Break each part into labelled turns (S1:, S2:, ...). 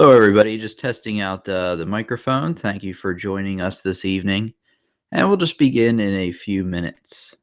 S1: Hello, everybody. Just testing out the microphone. Thank you for joining us this evening. And we'll just begin in a few minutes.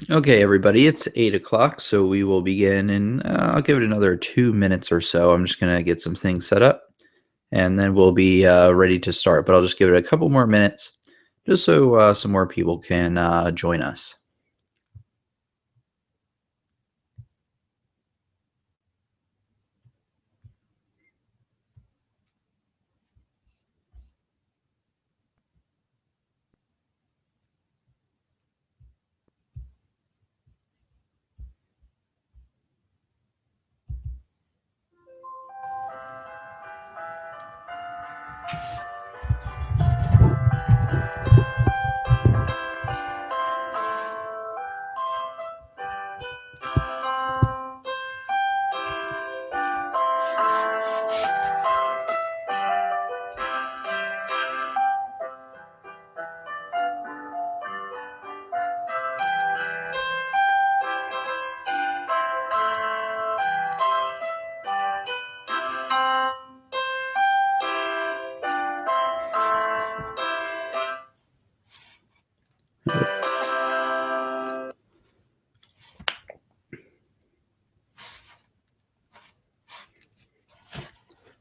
S1: Okay, everybody, it's 8 o'clock, so we will begin in, I'll give it another 2 minutes or so. I'm just going to get some things set up, and then we'll be ready to start. But I'll just give it a couple more minutes just so some more people can join us.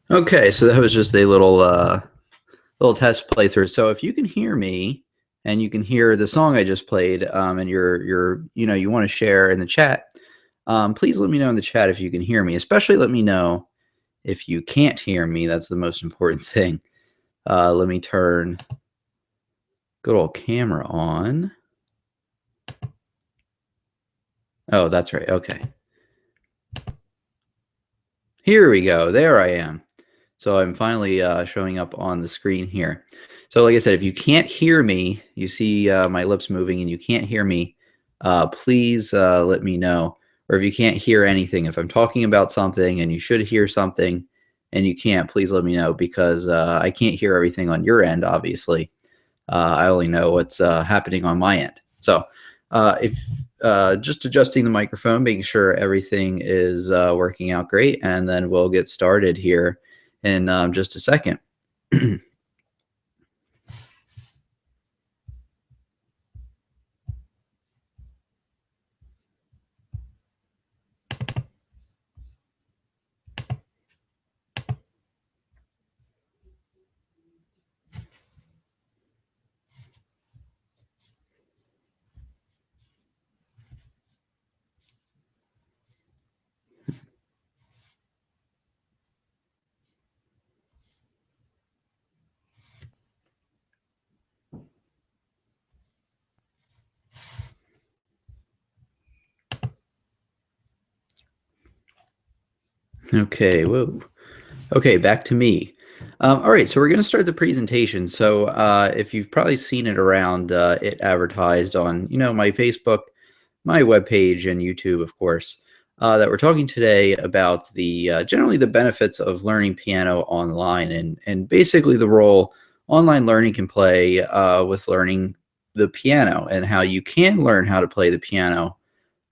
S1: Okay, so that was just a little test playthrough. So if you can hear me and you can hear the song I just played, and you want to share in the chat, please let me know in the chat if you can hear me. Especially let me know if you can't hear me. That's the most important thing. Let me turn good old camera on. Oh, that's right. Okay. Here we go. There I am. So I'm finally showing up on the screen here. So like I said, if you can't hear me, you see my lips moving and you can't hear me, please let me know. Or if you can't hear anything, if I'm talking about something and you should hear something and you can't, please let me know, because I can't hear everything on your end, obviously. I only know what's happening on my end. So if just adjusting the microphone, making sure everything is working out great, and then we'll get started here in just a second. Okay, whoa. Okay, back to me. All right, so we're going to start the presentation. So if you've probably seen it around, it advertised on, my Facebook, my webpage, and YouTube, of course, that we're talking today about the generally the benefits of learning piano online and basically the role online learning can play with learning the piano and how you can learn how to play the piano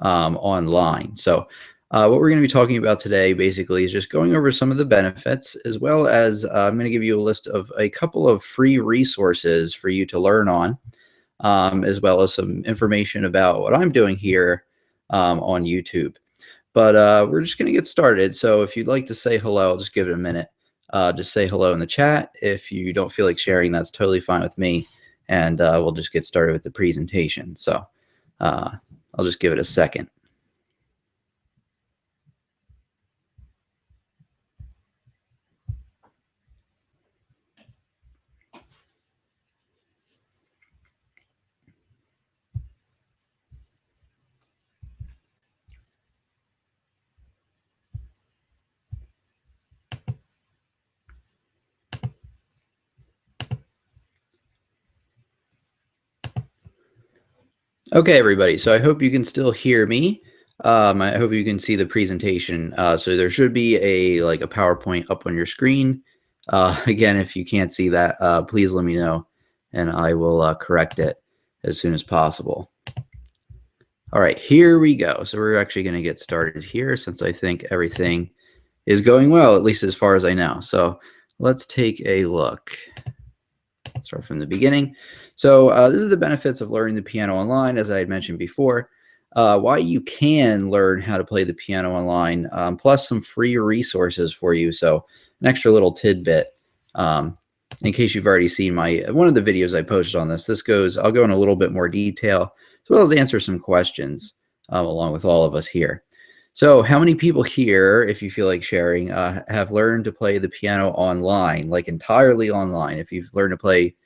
S1: online. So what we're going to be talking about today basically is just going over some of the benefits, as well as I'm going to give you a list of a couple of free resources for you to learn on, as well as some information about what I'm doing here on YouTube. But we're just going to get started. So if you'd like to say hello, I'll just give it a minute. Just say hello in the chat. If you don't feel like sharing, that's totally fine with me. And we'll just get started with the presentation. So I'll just give it a second. Okay, everybody. So I hope you can still hear me. I hope you can see the presentation. So there should be a PowerPoint up on your screen. Again, if you can't see that, please let me know, and I will correct it as soon as possible. All right, here we go. So we're actually going to get started here, since I think everything is going well, at least as far as I know. So let's take a look. Start from the beginning. So this is the benefits of learning the piano online, as I had mentioned before. Why you can learn how to play the piano online, plus some free resources for you. So an extra little tidbit, in case you've already seen one of the videos I posted on this. I'll go in a little bit more detail, as well as answer some questions along with all of us here. So how many people here, if you feel like sharing, have learned to play the piano online, like entirely online? If you've learned to play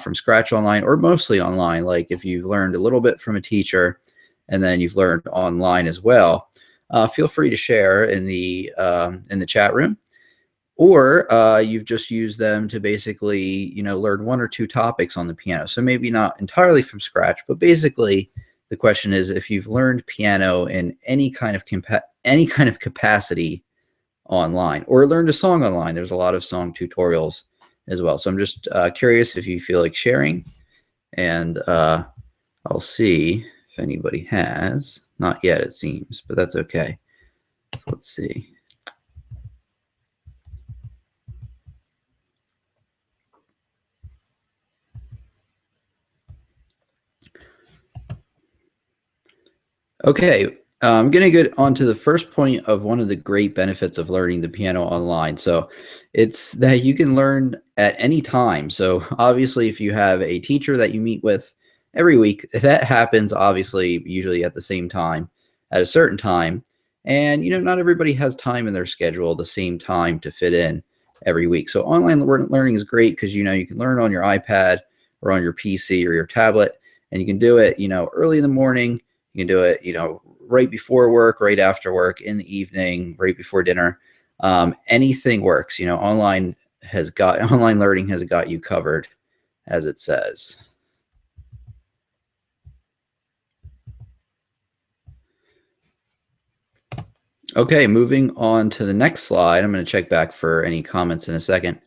S1: from scratch online, or mostly online, like if you've learned a little bit from a teacher and then you've learned online as well, feel free to share in the chat room. Or you've just used them to basically, learn one or two topics on the piano. So maybe not entirely from scratch, but basically the question is if you've learned piano in any kind of capacity online, or learned a song online. There's a lot of song tutorials as well. So I'm just curious if you feel like sharing, and I'll see if anybody has. Not yet, it seems, but that's okay. So let's see. Okay, I'm going to get on to the first point of one of the great benefits of learning the piano online. So it's that you can learn at any time. So obviously, if you have a teacher that you meet with every week, that happens obviously usually at the same time, at a certain time. And, not everybody has time in their schedule, the same time to fit in every week. So online learning is great because, you can learn on your iPad or on your PC or your tablet, and you can do it, early in the morning. You can do it, right before work, right after work, in the evening, right before dinner. Anything works. Online learning has got you covered, as it says. Okay, moving on to the next slide. I'm going to check back for any comments in a second.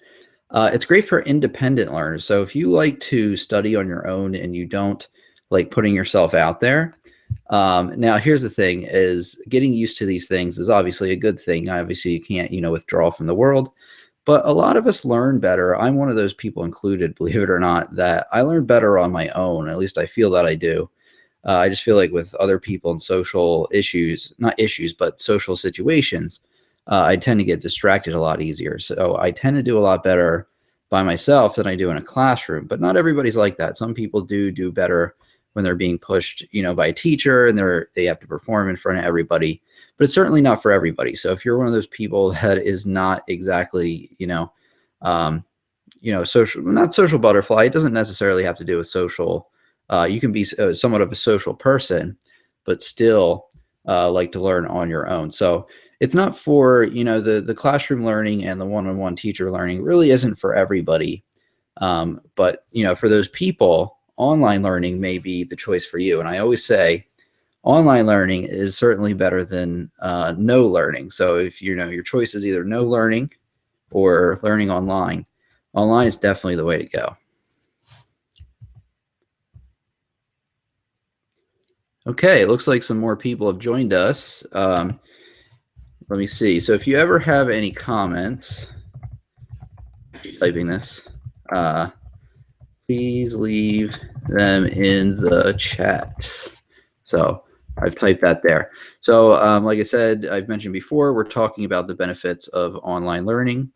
S1: It's great for independent learners. So if you like to study on your own and you don't like putting yourself out there, now here's the thing: is getting used to these things is obviously a good thing. Obviously, you can't withdraw from the world, but a lot of us learn better. I'm one of those people included, believe it or not, that I learn better on my own. At least I feel that I do. I just feel like with other people and social issues, not issues, but social situations, I tend to get distracted a lot easier. So I tend to do a lot better by myself than I do in a classroom. But not everybody's like that. Some people do better when they're being pushed, by a teacher and they have to perform in front of everybody. But it's certainly not for everybody. So if you're one of those people that is not exactly, social, not social butterfly, it doesn't necessarily have to do with social. You can be somewhat of a social person, but still like to learn on your own. So it's not for, the classroom learning and the one-on-one teacher learning really isn't for everybody. But, for those people, online learning may be the choice for you. And I always say online learning is certainly better than no learning. So if your choice is either no learning or learning online, online is definitely the way to go. Okay, it looks like some more people have joined us. Let me see. So if you ever have any comments, typing this, please leave them in the chat. So I've typed that there. So like I said, I've mentioned before, we're talking about the benefits of online learning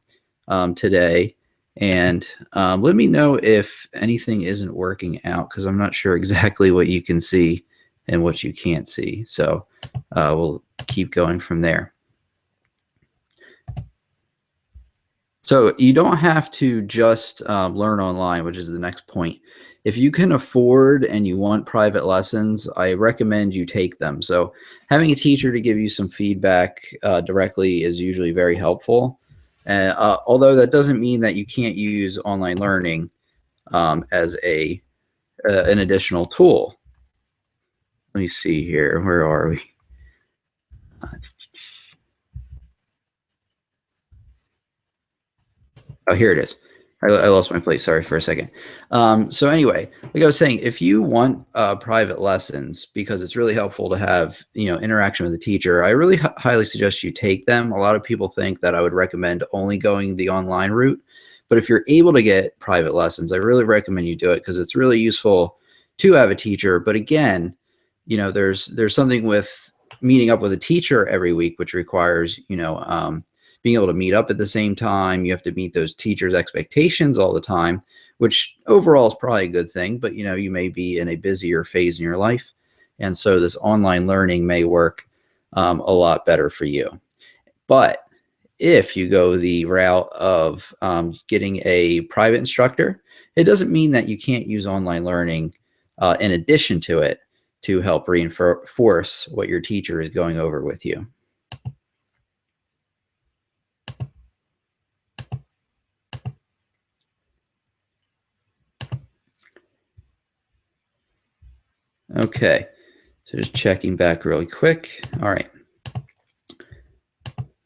S1: today. And let me know if anything isn't working out, because I'm not sure exactly what you can see and what you can't see. So we'll keep going from there. So you don't have to just learn online, which is the next point. If you can afford and you want private lessons, I recommend you take them. So having a teacher to give you some feedback directly is usually very helpful. Although that doesn't mean that you can't use online learning as an additional tool. Let me see here. Where are we? Oh, here it is. I lost my place. Sorry for a second. So anyway, like I was saying, if you want private lessons, because it's really helpful to have interaction with the teacher, I really highly suggest you take them. A lot of people think that I would recommend only going the online route, but if you're able to get private lessons, I really recommend you do it, because it's really useful to have a teacher. But again, there's something with meeting up with a teacher every week, which requires being able to meet up at the same time. You have to meet those teachers' expectations all the time, which overall is probably a good thing, but you may be in a busier phase in your life. And so this online learning may work a lot better for you. But if you go the route of getting a private instructor, it doesn't mean that you can't use online learning in addition to it to help reinforce what your teacher is going over with you. Okay, so just checking back really quick. All right.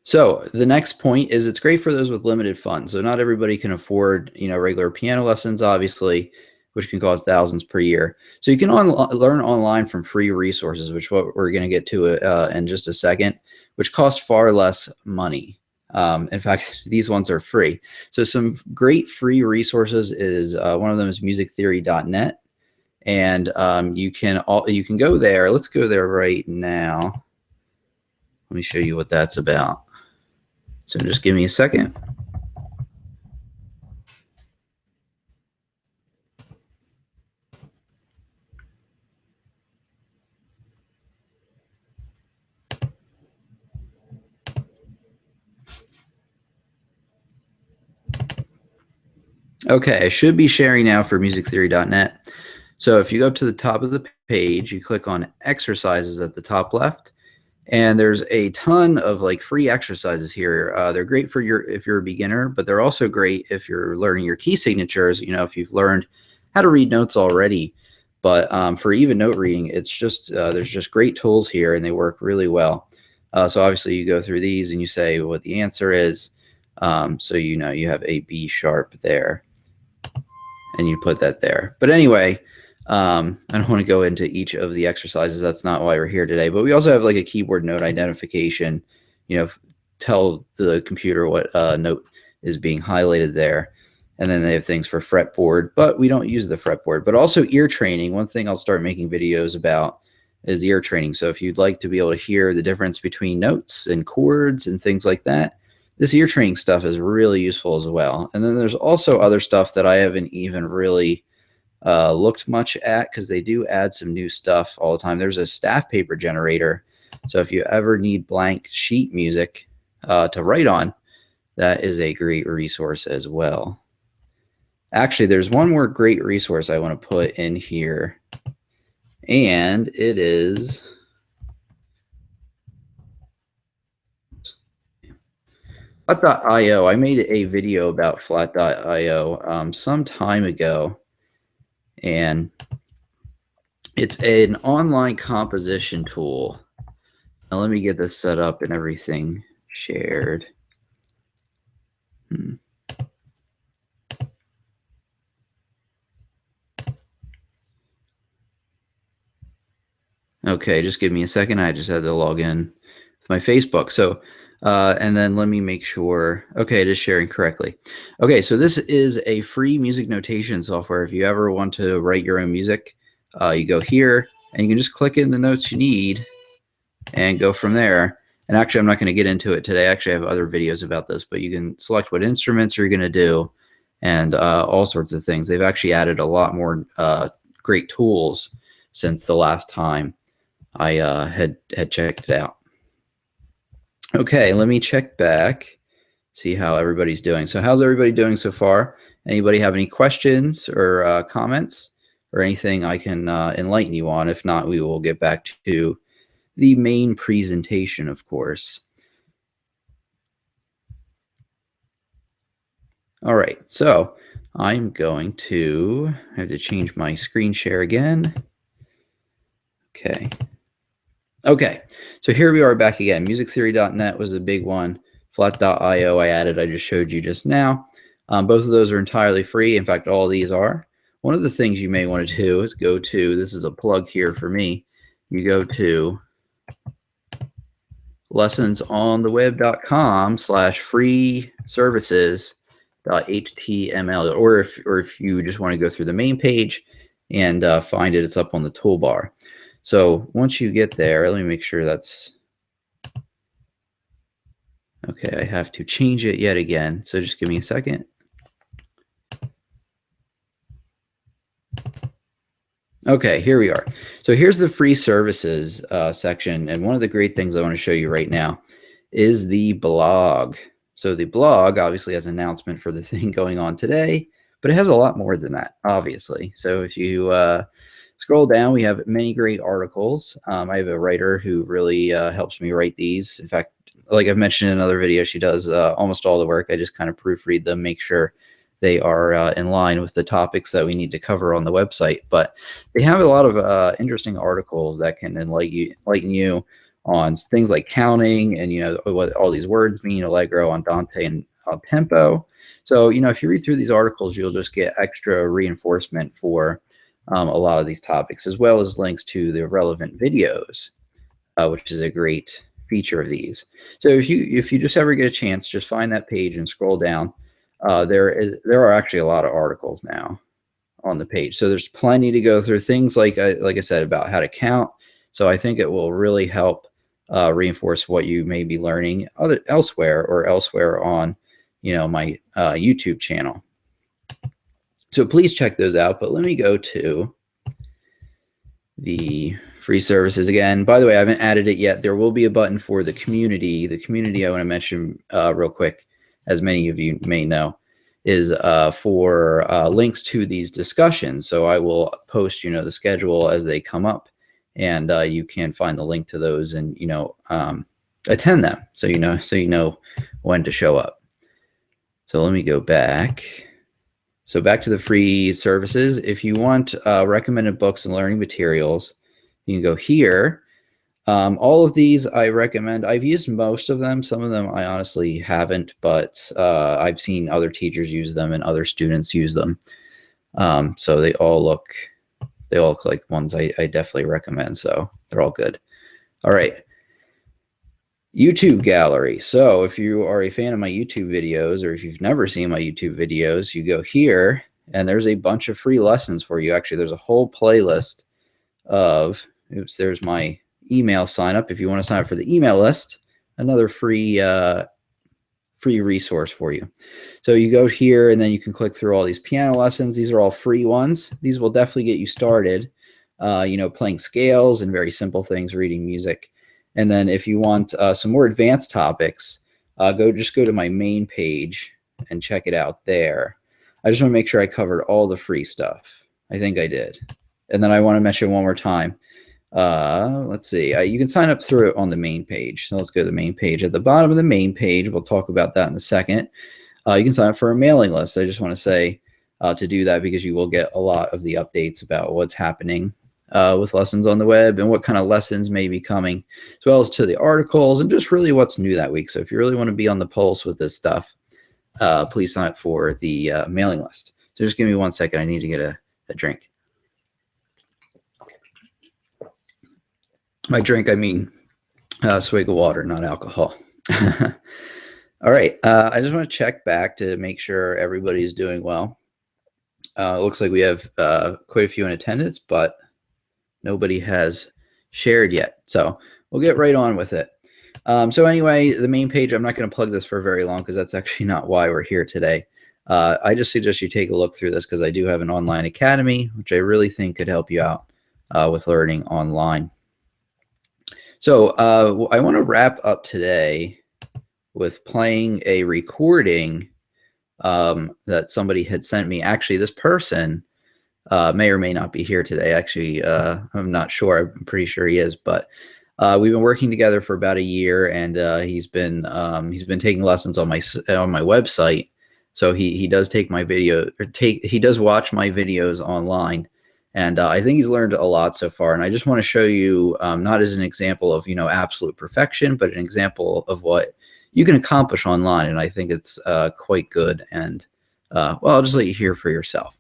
S1: So the next point is it's great for those with limited funds. So not everybody can afford, regular piano lessons, obviously, which can cost thousands per year. So you can learn online from free resources, which what we're going to get to in just a second, which cost far less money. In fact, these ones are free. So some great free resources is one of them is musictheory.net. And you can go there. Let's go there right now. Let me show you what that's about. So just give me a second. Okay, I should be sharing now for musictheory.net. So if you go to the top of the page, you click on exercises at the top left, and there's a ton of free exercises here. They're great for if you're a beginner, but they're also great if you're learning your key signatures, if you've learned how to read notes already. But for even note reading, it's just there's just great tools here, and they work really well. So obviously you go through these and you say what the answer is. So you have a B sharp there, and you put that there. But anyway, I don't want to go into each of the exercises. That's not why we're here today. But we also have like a keyboard note identification. Tell the computer what note is being highlighted there. And then they have things for fretboard, but we don't use the fretboard. But also ear training. One thing I'll start making videos about is ear training. So if you'd like to be able to hear the difference between notes and chords and things like that, this ear training stuff is really useful as well. And then there's also other stuff that I haven't even really looked much at, because they do add some new stuff all the time. There's a staff paper generator. So if you ever need blank sheet music to write on, that is a great resource as well. Actually, there's one more great resource I want to put in here, and it is flat.io. I made a video about flat.io some time ago, and it's an online composition tool. Now let me get this set up and everything shared. Okay, just give me a second. I just had to log in with my Facebook. So, and then let me make sure. Okay, it is sharing correctly. Okay, so this is a free music notation software. If you ever want to write your own music, you go here and you can just click in the notes you need and go from there. And actually, I'm not going to get into it today. Actually, I have other videos about this, but you can select what instruments you're going to do and all sorts of things. They've actually added a lot more great tools since the last time I had checked it out. Okay, let me check back, see how everybody's doing. So how's everybody doing so far? Anybody have any questions or comments or anything I can enlighten you on? If not, we will get back to the main presentation, of course. All right, so I'm going to have to change my screen share again. Okay, so here we are back again. Musictheory.net was a big one. Flat.io I added, I just showed you just now. Both of those are entirely free. In fact, all these are. One of the things you may want to do is go to, this is a plug here for me, you go to lessonsontheweb.com/free-services.html, or if you just want to go through the main page and find it, it's up on the toolbar. So once you get there, let me make sure that's okay. I have to change it yet again, so just give me a second. Okay, here we are. So here's the free services section, and one of the great things I want to show you right now is the blog. So the blog obviously has an announcement for the thing going on today, but it has a lot more than that, obviously. So if you scroll down, we have many great articles. I have a writer who really helps me write these. In fact, like I've mentioned in another video, she does almost all the work. I just kind of proofread them, make sure they are in line with the topics that we need to cover on the website. But they have a lot of interesting articles that can enlighten you on things like counting and, what all these words mean, allegro, andante, and tempo. So, if you read through these articles, you'll just get extra reinforcement for a lot of these topics, as well as links to the relevant videos, which is a great feature of these. So if you just ever get a chance, just find that page and scroll down. There are actually a lot of articles now on the page, so there's plenty to go through. Things like I said about how to count. So I think it will really help reinforce what you may be learning elsewhere on my YouTube channel. So please check those out. But let me go to the free services again. By the way, I haven't added it yet. There will be a button for the community. The community I want to mention real quick, as many of you may know, is for links to these discussions. So I will post, the schedule as they come up, and you can find the link to those and, attend them. So you know when to show up. So let me go back. So back to the free services. If you want recommended books and learning materials, you can go here. All of these I recommend. I've used most of them. Some of them I honestly haven't, but I've seen other teachers use them and other students use them. So they all look like ones I definitely recommend. So they're all good. All right. YouTube gallery. So if you are a fan of my YouTube videos, or if you've never seen my YouTube videos, you go here and there's a bunch of free lessons for you. Actually, there's a whole playlist of, oops, there's my email sign up. If you want to sign up for the email list, another free resource for you. So you go here and then you can click through all these piano lessons. These are all free ones. These will definitely get you started, playing scales and very simple things, reading music. And then if you want some more advanced topics, just go to my main page and check it out there. I just want to make sure I covered all the free stuff. I think I did. And then I want to mention one more time. Let's see. You can sign up through it on the main page. So let's go to the main page. At the bottom of the main page, we'll talk about that in a second. You can sign up for a mailing list. I just want to say to do that because you will get a lot of the updates about what's happening with lessons on the web and what kind of lessons may be coming, as well as to the articles and just really what's new that week. So if you really want to be on the pulse with this stuff, please sign up for the mailing list. So just give me 1 second. I need to get a drink. By drink, I mean swig of water, not alcohol. All right. I just want to check back to make sure everybody's doing well. It looks like we have quite a few in attendance, but nobody has shared yet. So we'll get right on with it. So anyway, the main page, I'm not going to plug this for very long because that's actually not why we're here today. I just suggest you take a look through this because I do have an online academy, which I really think could help you out with learning online. So I want to wrap up today with playing a recording that somebody had sent me. Actually, this person may or may not be here today. Actually, I'm not sure. I'm pretty sure he is, but we've been working together for about a year, and he's been taking lessons on my website. So he does take my video, or he does watch my videos online. And I think he's learned a lot so far. And I just want to show you, not as an example of, absolute perfection, but an example of what you can accomplish online. And I think it's quite good. And, well, I'll just let you hear for yourself.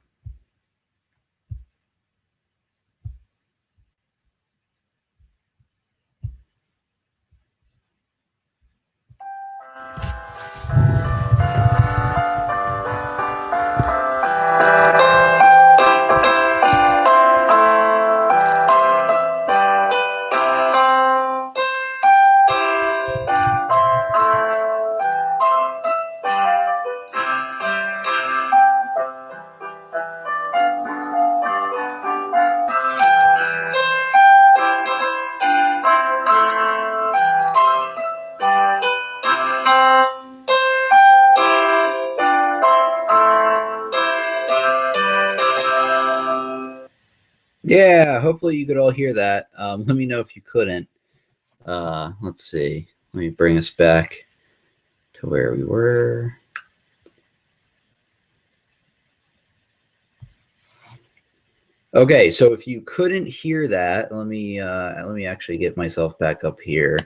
S1: Yeah, hopefully you could all hear that. Let me know if you couldn't. Let's see. Let me bring us back to where we were. Okay, so if you couldn't hear that, let me actually get myself back up here.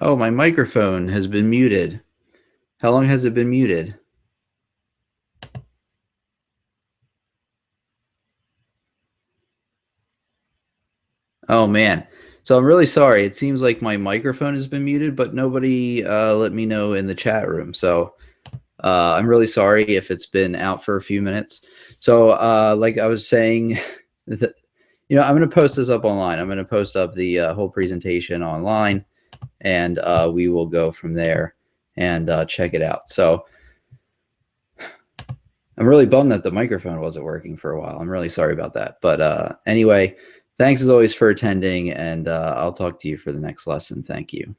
S1: Oh, my microphone has been muted. How long has it been muted? Oh man. So I'm really sorry. It seems like my microphone has been muted, but nobody let me know in the chat room. So I'm really sorry if it's been out for a few minutes. So like I was saying, I'm going to post this up online. I'm going to post up the whole presentation online, and we will go from there and check it out. So I'm really bummed that the microphone wasn't working for a while. I'm really sorry about that. But anyway, thanks as always for attending, and I'll talk to you for the next lesson. Thank you.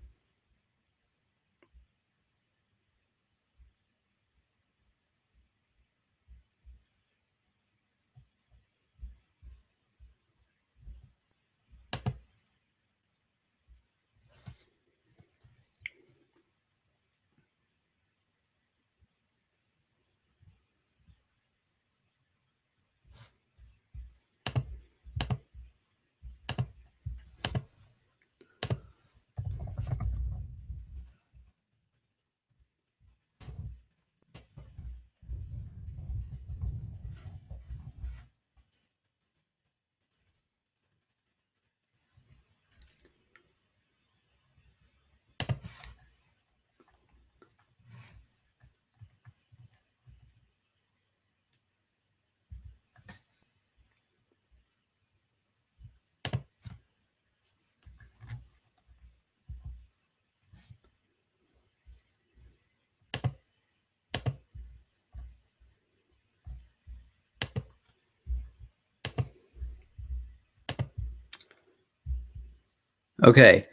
S1: Okay.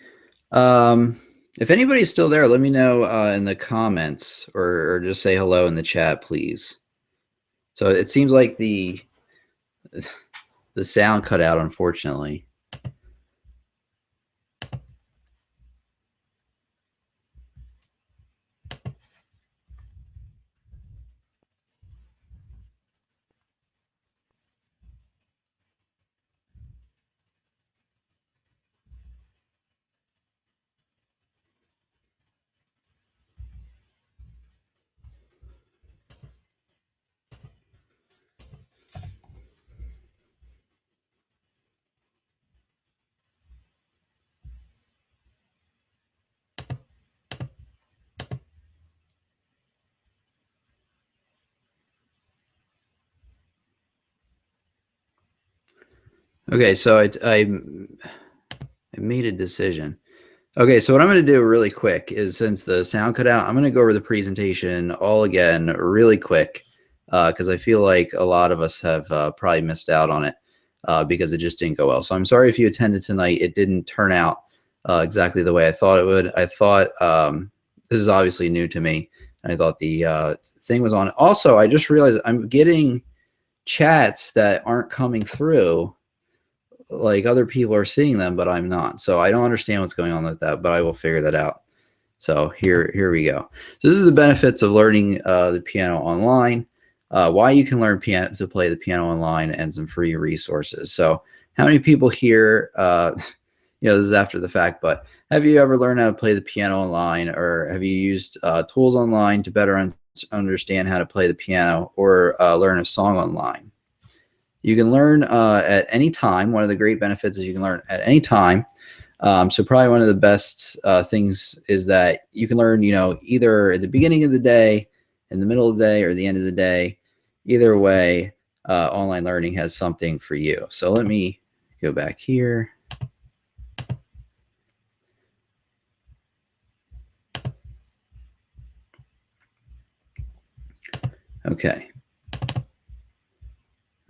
S1: If anybody's still there, let me know in the comments, or just say hello in the chat, please. So it seems like the sound cut out, unfortunately. Okay, so I made a decision. Okay, so what I'm going to do really quick is, since the sound cut out, I'm going to go over the presentation all again really quick, because I feel like a lot of us have probably missed out on it because it just didn't go well. So I'm sorry if you attended tonight. It didn't turn out exactly the way I thought it would. I thought this is obviously new to me, and I thought the thing was on. Also, I just realized I'm getting chats that aren't coming through. Like, other people are seeing them, but I'm not. So I don't understand what's going on with that, but I will figure that out. So here we go. So this is the benefits of learning the piano online, why you can learn to play the piano online, and some free resources. So how many people here, this is after the fact, but have you ever learned how to play the piano online, or have you used tools online to better understand how to play the piano, or learn a song online? You can learn at any time. One of the great benefits is you can learn at any time. So probably one of the best things is that you can learn, either at the beginning of the day, in the middle of the day, or the end of the day. Either way, online learning has something for you. So let me go back here. Okay.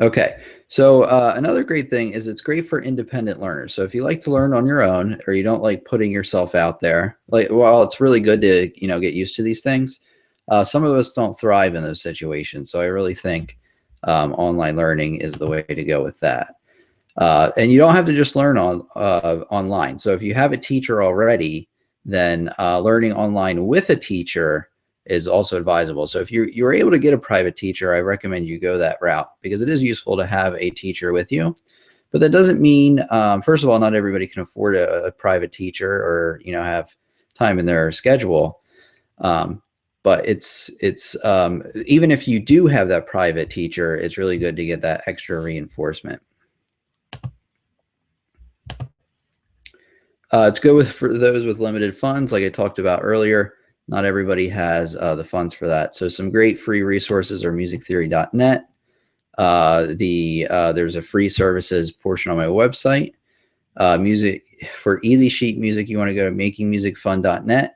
S1: Okay, so another great thing is it's great for independent learners. So if you like to learn on your own, or you don't like putting yourself out there, while it's really good to get used to these things, some of us don't thrive in those situations. So I really think online learning is the way to go with that. And you don't have to just learn online. So if you have a teacher already, then learning online with a teacher is also advisable. So if you're able to get a private teacher, I recommend you go that route, because it is useful to have a teacher with you. But that doesn't mean, first of all, not everybody can afford a private teacher, or have time in their schedule. But it's even if you do have that private teacher, it's really good to get that extra reinforcement. It's good for those with limited funds, like I talked about earlier. Not everybody has the funds for that. So some great free resources are musictheory.net. There's a free services portion on my website. Music for easy sheet music, you want to go to makingmusicfun.net.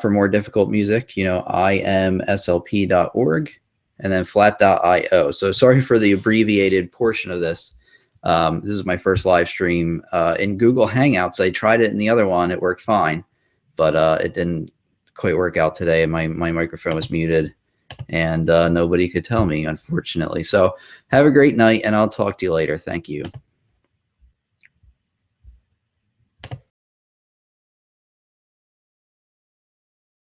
S1: For more difficult music, imslp.org, and then flat.io. So sorry for the abbreviated portion of this. This is my first live stream in Google Hangouts. I tried it in the other one. It worked fine, but it didn't quite work out today. My microphone was muted, and nobody could tell me, unfortunately. So have a great night, and I'll talk to you later. Thank you.